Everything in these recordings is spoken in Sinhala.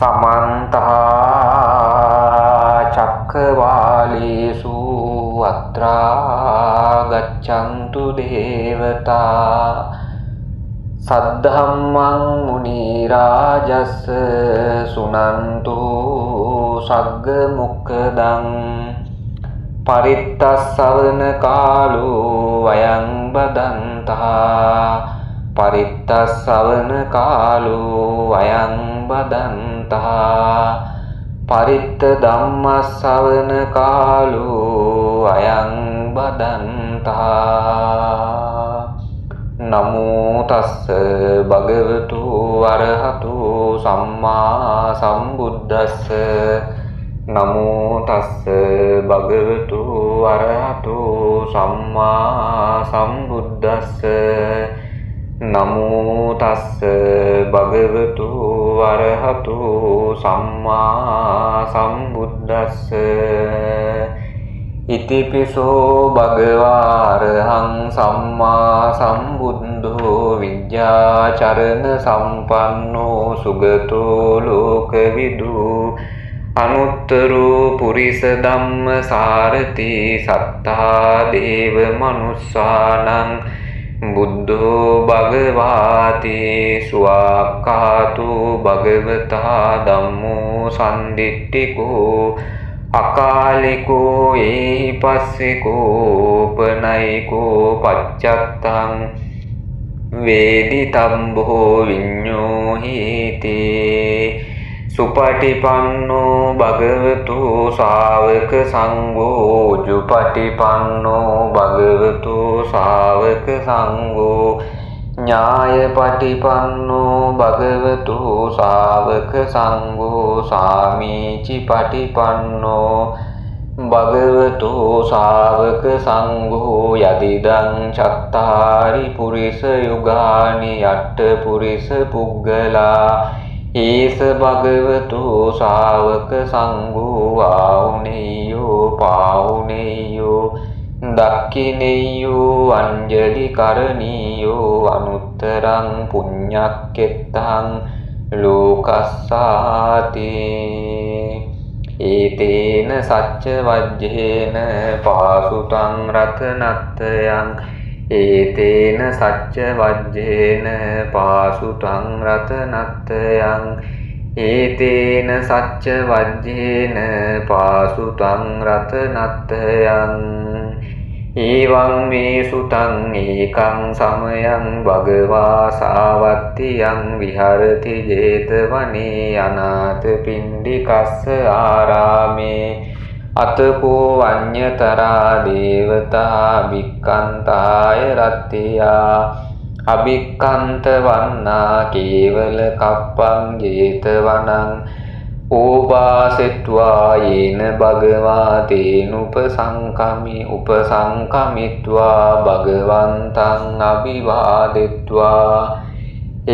समन्तः चक्रवालेषु अत्रा गच्छन्तु देवता सद्धम्मं मुनिराजस् सुनन्तु सग्गमुक्दं परित्तस्सवन कालो वयं वदन्तः परित्तस्सवन कालो वयं वदन्तः परित्त धम्मस्सवन कालो वयं वदन्तः नमो तस्स भगवतो अरहतो सम्मा सम्बुद्धस्स नमो तस्स भगवतो अरहतो सम्मा सम्बुद्धस्स नमो तस्स भगवतो अरहतो सम्मा सम्बुद्धस्स इतिपिसो भगवारहं सम्मा सम्बुद्धो विद्याचरण सम्पन्नो सुगतो लोकविदु अनुत्तरो पुरिस धम्म सारथि सत्ता देव मनुष्यानं बुद्धो भगवाति स्वाक्खातो भगवता धम्मो सन्दिट्ठिको अकालिको एहिपस्सिको उपनयिको पश्चात्तं वेदितम्भो विඤ्ඤोहीति सुपटिपन्नो भगवतो सावक संघो जुपटिपन्नो भगवतो सावक संघो न्यायपटिपन्नो भगवतो सावक संघो सामीचिपटिपन्नो भगवतो सावक संघो यदिदं चत्तारि पुरिस युगानि अट्ठ पुरिस पुग्गला एष भगवतो सावक संघो आहुनेयो पाहुनेयो दक्खिनेयो अंजलि करणीयो अनुत्तरं पुण्यक्केत्तं लोकस्साति एतेन सच्चवज्जेन पासुतं रत्नत्रयं एतेन सच्चवज्जेन पासुतं रत्नत्रयं एतेन सच्चवज्जेन पासुतं रत्नत्रयं एवं मे सुतं एकं समयं भगवा सावत्तियं विहरति जेतवने अनाथपिण्डिकस्य आरामे अतपो अन्यतरा देवता भिक्खन्ताय रत्या अभिक्खन्तवन्ना केवलकप्पं जेतवनं उपासित्वा येन भगवा उपसङ्कमित्वा भगवन्तं अभिवादित्वा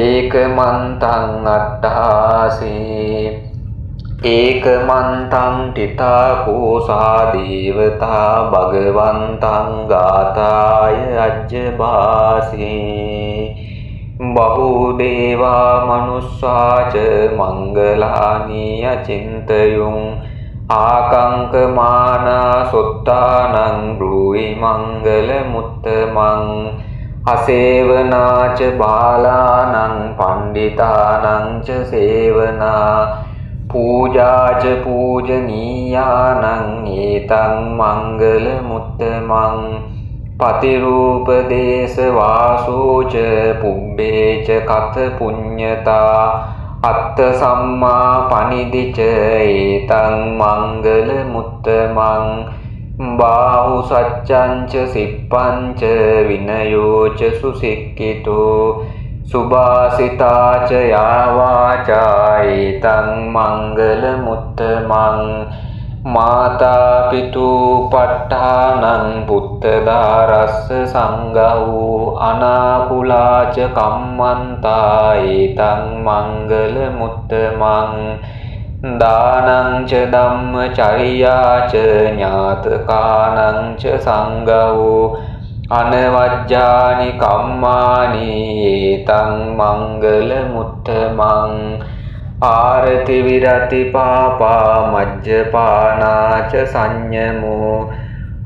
एकमन्तं अट्टासि एकमन्तं तिताकोसा देवता भगवन्तं गाताय अज्जभासि बहुदेवा मनुष्या च मङ्गलानि अचिन्तयुं आकङ्कमाना सुत्तानं ब्रूहि मङ्गलमुत्तमं असेवना च बालानां पण्डितानां च सेवना पूजा च पूजनीयानां एतं मङ्गलमुत्तमं पतिरूपदेशवासो च पुब्बे च कथपुण्यता अत्तसम्मा पनिधि च एतं मङ्गलमुत्तमं बाहुसच्चं च सिप्पं च विनयो च सुशिक्षितो सुभाषिता च या वाचा एतं मङ्गलमुत्तमं माता पितु पट्टानं पुत्रदारस्य संगौ अनाकुला च कम्मन्ता एतं मङ्गलमुत्तमं दानं च धम्मचर्या च ज्ञातकानं च संगौ अनवज्यानि कम्मानि एतं मङ्गलमुत्तमं ආරති විරති පාපා මජ්ජපානාච සංයමෝ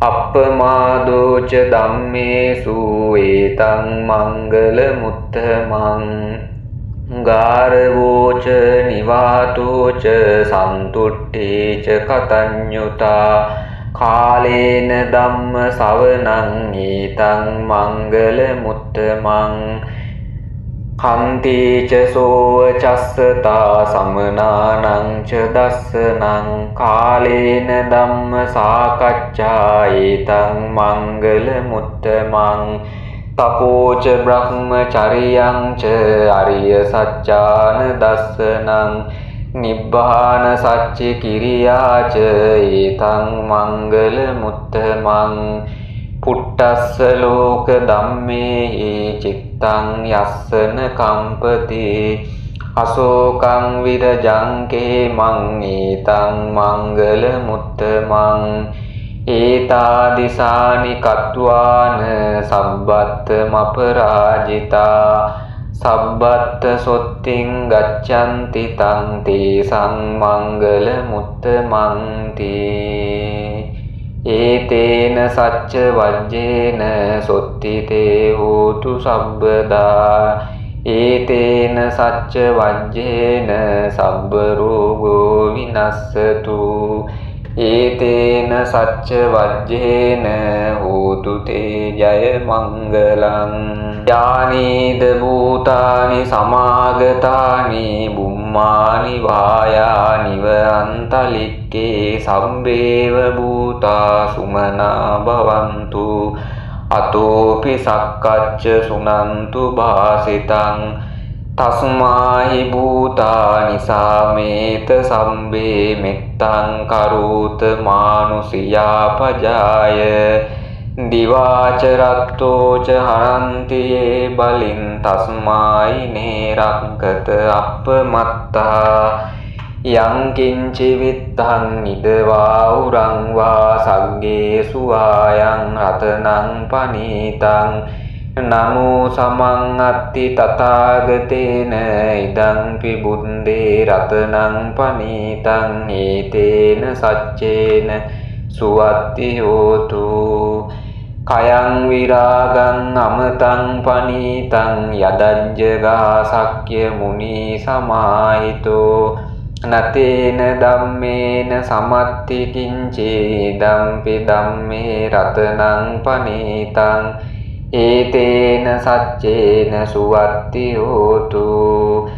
අප්පමාදෝච ධම්මේසු ඒතං මංගල මුත්තමං ගාරවෝච නිවාතෝච සන්තුට්ඨේච කතඤ්ඤුතා කාලේන ධම්ම සවනං ඒතං මංගල මුත්තමං කන්තිච සෝව චස්සතා සමනානං ච දස්සනං කාලේන ධම්ම සාකච්ඡා ඒතං මංගල මුත්තමං තපෝච බ්‍රහ්මචරියං ච අරිය සච්ඡාන දස්සනං නිබ්බාන සච්ච කිරියා ච ඒතං මංගල මුත්තමං පුට්ටස්ස ලෝක ධම්මේහි චිත්තං යස්සන කම්පති අශෝකං විරජං කේමං ඒතං මංගල මුත්තමං ඒතාදිසානි කତ୍වාන සබ්බත් මපරාජිතා සබ්බත් සොත්තිං ගච්ඡanti තං තේසං මංගල මුත්තමන්ති ඒතේන සච්ච වජ්ජේන සොත්තිතේ හෝතු සබ්බදා ඒතේන සච්ච වජ්ජේන සබ්බ රෝගෝ විනස්සතු ඒතේන සච්ච වජ්ජේන හෝතු තේ ජය මංගලං යානීද භූතානි සමාගතානි බුම්මානි වායානිව අන්තලික්කේ සම්බේව භූතා සුමනා භවන්තු අතෝපි සක්කච්ච සුනන්තු භාසිතං තස්මාහි භූතානි සාමේත සම්බේ මෙත්තං කරූත මානුසියා පජාය දිවාච රත්තෝච හරන්තියේ බලින් තස්මායි නේරක්කත අප්පමත්තා යං කිංචි විත්තං නිදවා උරං වා සග්ගේසු ආයං රතනං පනීතං නමෝ සමං අත්ති තථාගතේන ඉදං පිබුද්දේ රතනං පනීතං ඒතේන සච්චේන සුවත්ති හෝතු කයං විරාගං අමතං පනීතං යදජ්ජගා සක්්‍ය මුනි සමාහිතෝ නතේන ධම්මේන සමත්ති කිංචේ ධම්පි ධම්මේ රතනං පනීතං ඒතේන සච්චේන සුවත්ති හෝතු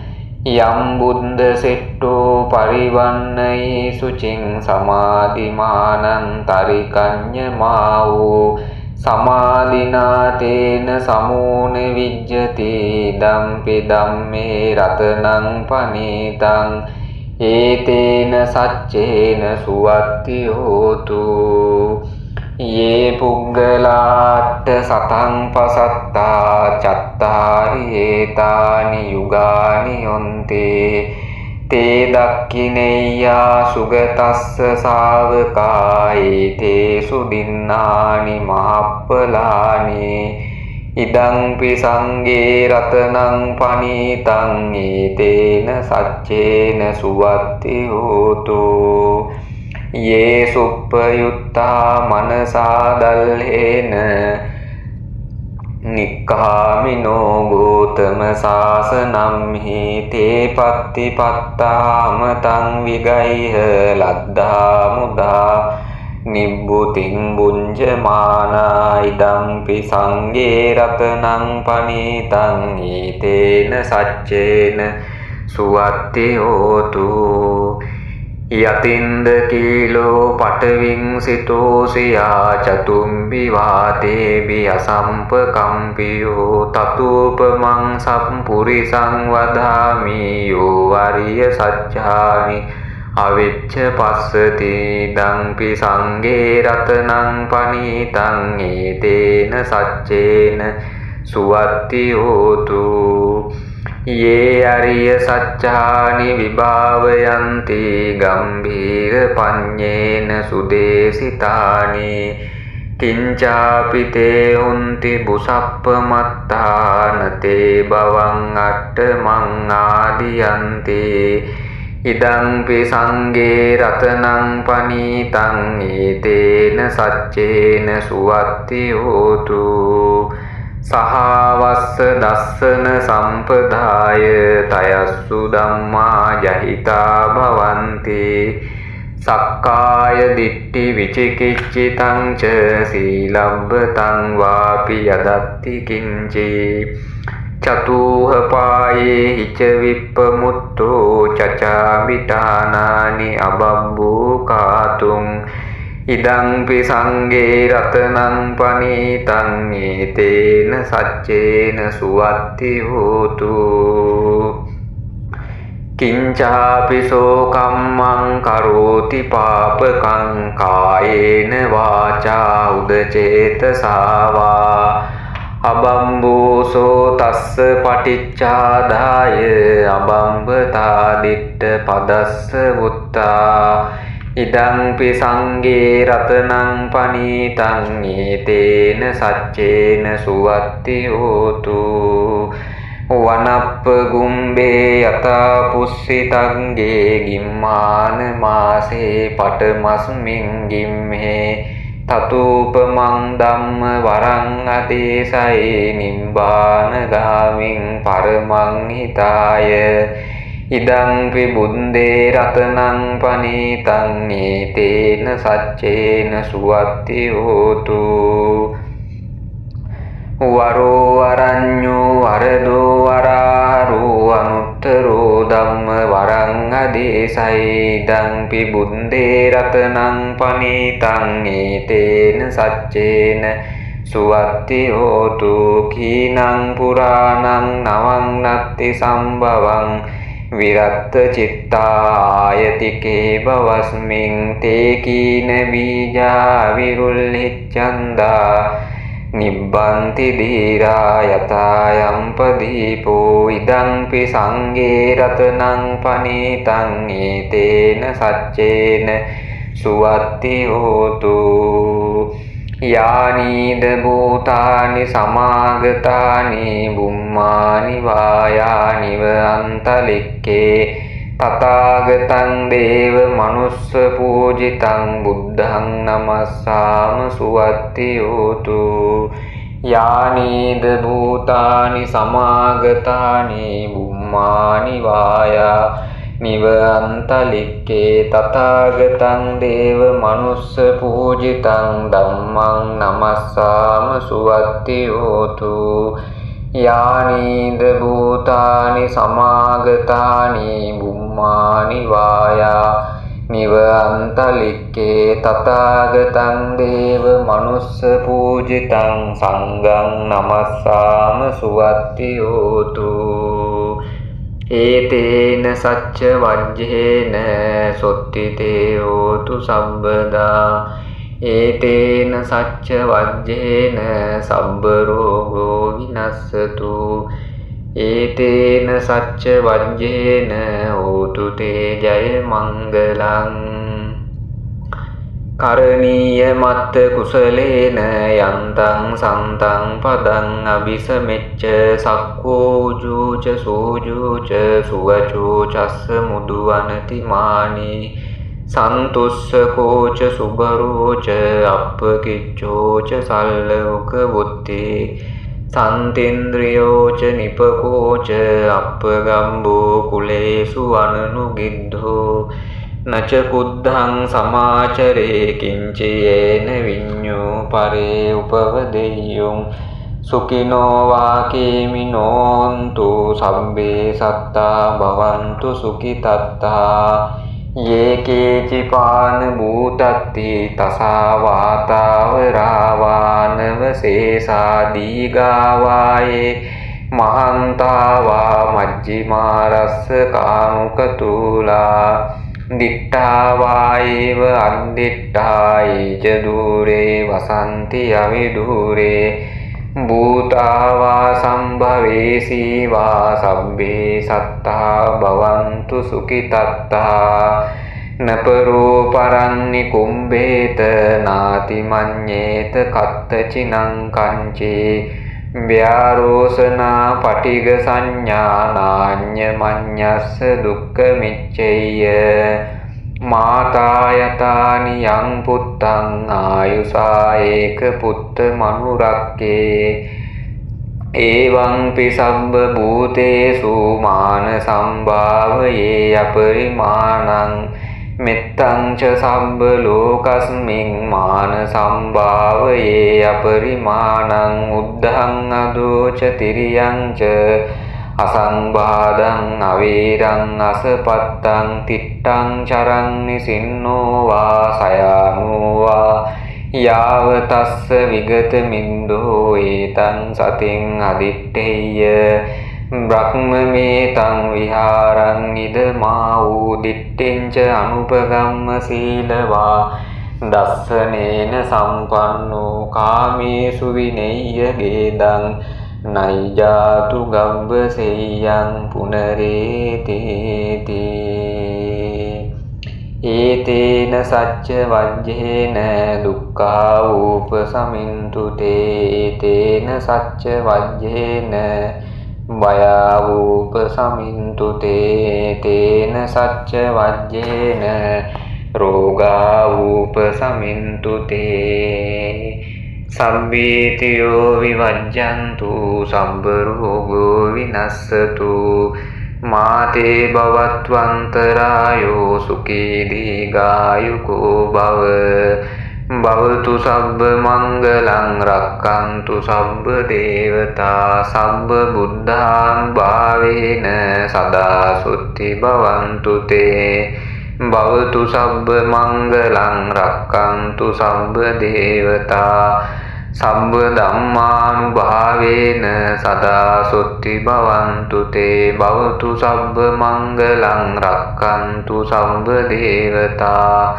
යම් බුද්ධ සෙට්ටෝ පරිවන්නයි සුචින් සමාධිමානං තරිකඤ්ඤමාවෝ සමාධිනාතේන සමූන විජ්ජති ධම්පි ධම්මේ රතනං පනීතං ඒතේන සච්චේන සුවත්ති හෝතු යේ පුග්ගලාට්ඨ සතං පසත්තා චත්තාරි ඒතානි යුගානි යොන්තේ තේ දක්ඛිනේයා සුගතස්ස ශාවකා ඒතේසු දින්නානි මහප්පලානි ඉදං පි සංඝේ රතනං පනීතං ඒතේන සච්චේන සුවත්ති හෝතු යේ සුප්පයුත්තා මනසා දල්හේන නික්ඛාමිනෝ ගෝතම සාසනම් හි තේ පත්තිපත්තාම තං විගයිහ ලද්දා මුදා නිබ්බුතින් බුඤ්ජමානා ඉදම්පි සංඝේ රතනං පනීතං ඊතේන සච්චේන සුවත්ති හෝතු යතින්ද කීලෝ පටවින් සිතෝසියා චතුම්බි වාතේබි අසම්පකම්පියෝ තතුපමං සම්පුරිසං වදාමි යෝ අරිය සච්ඡානි අවිච්ඡ පස්සති දංපි සංඝේ රතනං පනීතං ඒතේන සච්චේන සුවත්ති හෝතු යේ අරිය සච්ඡානි විභාවයන්ති ගම්භීර පඤ්ඤේන සුදේසිතානි කිංචාපි තේ හොන්ති බුසප්පමත්තාන තේ බවං අට්ඨමං ආදියන්ති ඉදංපි සංඝේ රතනං පනීතං ඒතේන සච්චේන සුවත්ති හෝතු සහවස්ස දස්සන සම්පදාය තයස්සු ධම්මා ජහිතා භවන්ති සක්කාය දිට්ඨි විචිකිච්ඡිතං ච සීලබ්බතං වාපි යදත්ති කිංචේ චතුහ පායේ හිච විප්පමුත්තෝ චචාමිඨානානි අබබ්බෝ කාතුං ඉදංපි සංඝේ රතනං පනීතං ඒතේන සච්චේන සුවත්ති හෝතු කිංචාපි සෝ කම්මං කරෝති පාපකං කායේන වාචා උදචේතසා වා අබම්බෝසෝ තස්ස පටිච්චාදාය අබම්බතා දිට්ඨ පදස්ස වුත්තා ඉදංපි සංඝේ රතනං පනීතං ඒතේන සච්චේන සුවත්ති හෝතු වනප්ප ගුම්බේ යතා පුස්සිතංගේ ගිම්මාන මාසේ පටමස්මින් ගිම්හේ තතුපමං ධම්ම වරං අදේසයි නිබ්බාන ගාමින් පරමං හිතාය ඉදංපි බුද්දේ රතනං පනීතං ඒතේන සච්චේන සුවත්ති හෝතු වරෝ අරඤ්ඤෝ වරදෝ වරාරෝ අනුත්තරෝ ධම්ම වරං අදේසයි ඉදංපි බුද්දේ රතනං පනීතං ඒතේන සච්චේන සුවත්ති හෝතු කීනං පුරාණං නවං නත්ති සම්භවං විරත්ත චිත්තායතිකේ බවස්මින් තේ කීන බීජා විරුල්හිච්ඡන්දා නිබ්බන්ති ධීරා යතායම් පදීපෝ ඉදංපි සංඝේ රතනං පනීතං ඒතේන සච්චේන සුවත්ති හෝතු යානීද භූතානි සමාගතානි බුම්මානි වායානිව අන්තලික්කේ තථාගතං දේව මනුස්ස පූජිතං බුද්ධං නමස්සාම සුවත්ති හෝතු යානීද භූතානි සමාගතානි බුම්මානි වායා නිව අන්තලික්කේ තථාගතං දේව මනුස්ස පූජිතං ධම්මං නමස්සාම සුවත්ති හෝතු යානීද භූතානි සමාගතානි බුම්මානි වායා නිව අන්තලික්කේ තථාගතං දේව මනුස්ස පූජිතං සංඝං නමස්සාම සුවත්ති හෝතු ඒතේන සච්ච වජ්ජේන සොත්තිතේ හෝතු සම්බදා ඒතේන සච්ච වජ්ජේන සබ්බ රෝගෝ විනස්සතු ඒතේන සච්ච වජ්ජේන හෝතු තේ ජය මංගලං කරණීය මත්ත කුසලේන යන්තං සන්තං පදං අபிසමෙච්ච සක්ඛෝ උජුච සූජුච සුවචෝ චස්ස මුදුවනති මානී සන්තුස්සකෝච සුබරෝච අප්පකිච්චෝච සල්ලෝක බුද්ධි සන්තේන්ද්‍රියෝච නිපකෝච අප්පගම්බෝ කුලේසු අනනුගිද්ධෝ නච කුද්ධං සමාචරේ කිංචයේන විඤ්ඤෝ පරේ උපවදෙය්‍යොං සුඛිනෝ වාකේමිනෝන්තු සම්බේ සත්තා භවන්තු සුඛිතත්තා යේකේචි පාන භූතත්ති තසා වාතාවරාවානව සේසා දීගාවායේ මහන්තාවා මජ්ජිමාරස්ස කාමුකතුලා දිට්ඨාවායේව අද්දිට්ඨායේච දූරේ වසන්ති අවිදූරේ භූතාවා සම්භවේසීවා සබ්බේ සත්තා භවන්තු සුඛිතත්තා නපරෝ පරන්නි කුම්බේත නාති මඤ්ඤේත කත්තචිනං කංචේ ව්‍යාරෝසනා පටිග සංඥානාඤ්ඤ මඤ්ඤස්ස දුක්ඛ මිච්ඡේය මාතා යතානි යං පුත්තං ආයුසා ඒක පුත්ත මනුරක්කේ එවං පිසබ්බ භූතේසු මාන සම්භාවයේ අපරිමාණං මෙත්තං ච සම්බ ලෝකස්මින් මාන සම්භාවයේ අපරිමාණං උද්ධං අදෝච තිරියං ච අසංබාධං අවීරං අසපත්තං තිට්ඨං චරං නිසින්නෝ වා සයානෝ වා යාව තස්ස විගත මින්දෝ ඒතං සතින් අදිත්තේය බ්‍රහ්මමේතං විහාරං ඉදමා වූ දිට්ඨෙන්ච අනුපගම්ම සීලවා දස්සනේන සම්පන්නෝ කාමේසු විනෙය්‍ය ගේදං නයිජාතු ගබ්බ සෙය්‍යං පුනරේතේති ඒතේන සච්ච වජ්ජේන දුක්ඛා උපසමින්තු තේතේන සච්ච වජ්ජේන භයා උපසමින්තු තේතේන සච්ච වජ්ජේන රෝගා උපසමින්තු තේ සම්බීතියෝ විවජ්ජන්තු සම්බ රෝගෝ විනස්සතු මාතේ භවත්වන්තරායෝ සුඛී දීඝායුකෝ භව භවතු සබ්බ මංගලං රක්ඛන්තු සබ්බ දේවතා සබ්බ බුද්ධාං භාවේන සදා සුත්ති භවන්තු තේ භවතු සබ්බ මංගලං රක්ඛන්තු සබ්බ දේවතා සබ්බ ධම්මානුභාවේන සදා සොත්ති භවන්තු තේ භවතු සබ්බ මංගලං රක්ඛන්තු සබ්බ දේවතා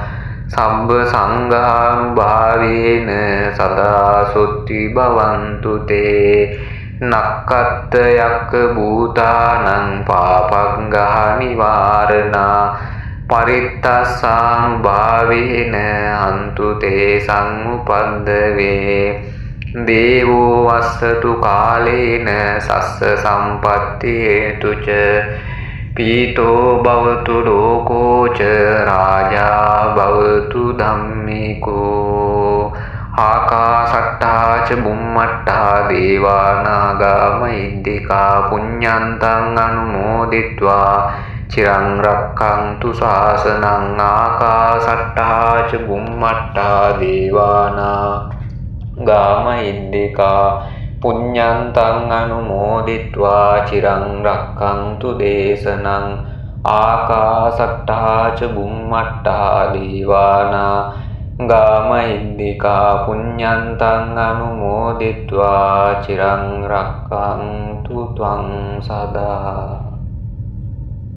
සබ්බ සංඝානුභාවේන සදා සොත්ති භවන්තු තේ නක්ඛත්ත යක්ඛ භූතානං පාපග්ගහ නිවාරණා පරිත්තස්සානුභාවේන හන්තු තේ සංඋපද්දවේ දේවෝ වස්සතු කාලේන සස්ස සම්පත්ති හේතුච පීතෝ භවතු ලෝකෝ ච රාජා භවතු ධම්මිකෝ ආකාශට්ටා ච බුම්මට්ටා දේවානාගා මහිද්దికා පුඤ්ඤන්තං අනුමෝදිත්වා චිරං රක්ඛන්තු ශාසනං ආකාශට්ටා ච බුම්මට්ටා දේවානාගා මහිද්దికා පුඤ්ඤන්තං අනුමෝදිත්වා චිරං රක්ඛන්තු දේශනං ආකාශට්ටා ච බුම්මට්ටා දේවානාගා මහිද්దికා පුඤ්ඤන්තං අනුමෝදිත්වා චිරං රක්ඛන්තු ත්වං සදා